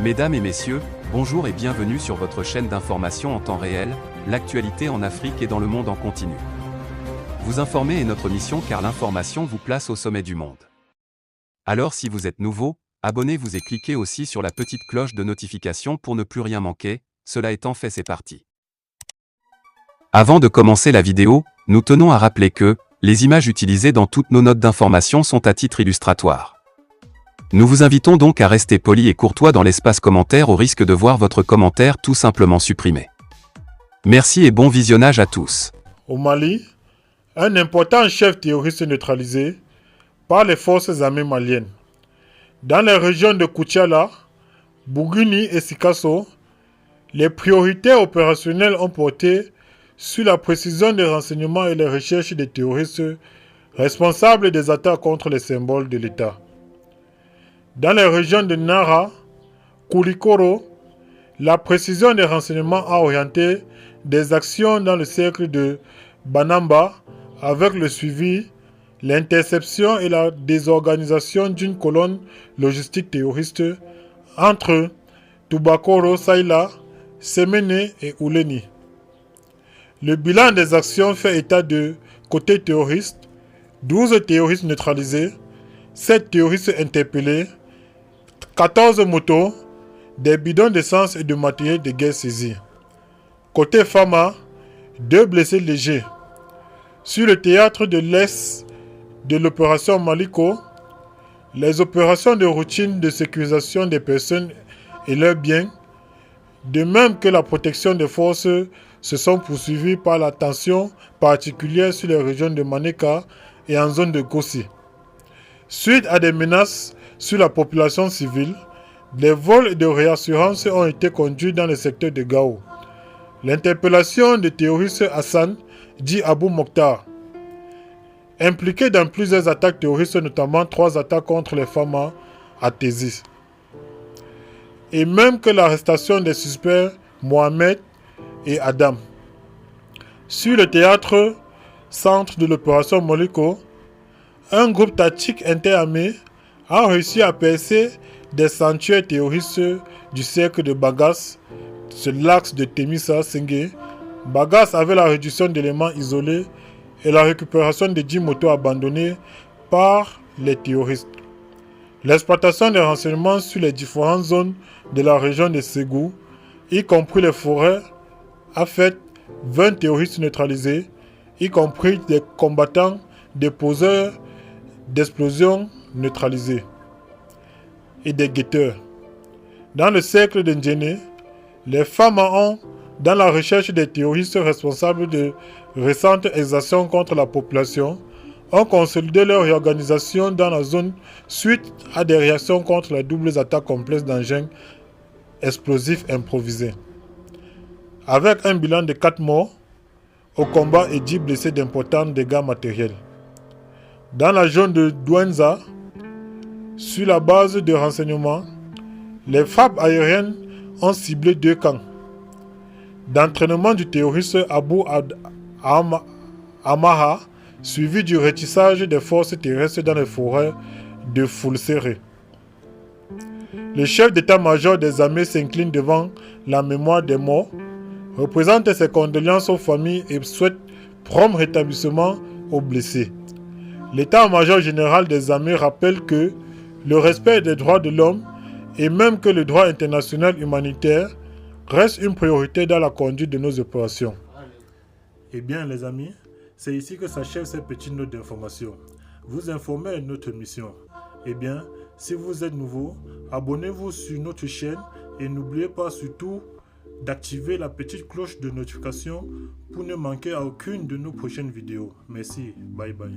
Mesdames et messieurs, bonjour et bienvenue sur votre chaîne d'information en temps réel, l'actualité en Afrique et dans le monde en continu. Vous informer est notre mission car l'information vous place au sommet du monde. Alors si vous êtes nouveau, abonnez-vous et cliquez aussi sur la petite cloche de notification pour ne plus rien manquer, cela étant fait c'est parti. Avant de commencer la vidéo, nous tenons à rappeler que, les images utilisées dans toutes nos notes d'information sont à titre illustratoire. Nous vous invitons donc à rester poli et courtois dans l'espace commentaire au risque de voir votre commentaire tout simplement supprimé. Merci et bon visionnage à tous. Au Mali, un important chef terroriste neutralisé par les forces armées maliennes. Dans les régions de Koutiala, Bougouni et Sikasso, les priorités opérationnelles ont porté sur la précision des renseignements et les recherches des terroristes responsables des attaques contre les symboles de l'État. Dans les régions de Nara, Koulikoro, la précision des renseignements a orienté des actions dans le cercle de Banamba avec le suivi, l'interception et la désorganisation d'une colonne logistique terroriste entre Tubakoro, Saïla, Semene et Ouleni. Le bilan des actions fait état de côté terroriste, 12 terroristes neutralisés, 7 terroristes interpellés, 14 motos, des bidons d'essence et de matériel de guerre saisis. Côté Fama, 2 blessés légers. Sur le théâtre de l'Est de l'opération Maliko, les opérations de routine de sécurisation des personnes et leurs biens, de même que la protection des forces, se sont poursuivies par la tension particulière sur les régions de Maneka et en zone de Gossi. Suite à des menaces sur la population civile, des vols de réassurance ont été conduits dans le secteur de Gao. L'interpellation du terroriste Hassan, dit Abou Mokhtar, impliqué dans plusieurs attaques terroristes, notamment 3 attaques contre les femmes à Tézis. Et même que l'arrestation des suspects Mohamed et Adam. Sur le théâtre centre de l'opération Moliko, un groupe tactique interarmé a réussi à percer des sanctuaires terroristes du cercle de Bagas, sur l'axe de Temissa Sengue. Bagas avait la réduction d'éléments isolés et la récupération de 10 motos abandonnées par les terroristes. L'exploitation des renseignements sur les différentes zones de la région de Ségou, y compris les forêts, a fait 20 terroristes neutralisés, y compris des combattants, des poseurs d'explosions neutralisés et des guetteurs. Dans le cercle de Ndjéné, les femmes ont, dans la recherche des terroristes responsables de récentes exactions contre la population, ont consolidé leur réorganisation dans la zone suite à des réactions contre les doubles attaques complexes d'engins explosifs improvisés. Avec un bilan de 4 morts au combat et 10 blessés d'importants dégâts matériels. Dans la zone de Douenza, sur la base de renseignements, les frappes aériennes ont ciblé 2 camps d'entraînement du terroriste Abou Amaha, suivi du ratissage des forces terrestres dans les forêts de Foulséré. Le chef d'état-major des armées s'incline devant la mémoire des morts, représente ses condoléances aux familles et souhaite prompt rétablissement aux blessés. L'état-major général des armées rappelle que le respect des droits de l'homme et même que le droit international humanitaire reste une priorité dans la conduite de nos opérations. Eh bien les amis, c'est ici que s'achève cette petite note d'information. Vous informer est notre mission. Eh bien, si vous êtes nouveau, abonnez-vous sur notre chaîne et n'oubliez pas surtout d'activer la petite cloche de notification pour ne manquer à aucune de nos prochaines vidéos. Merci, bye bye.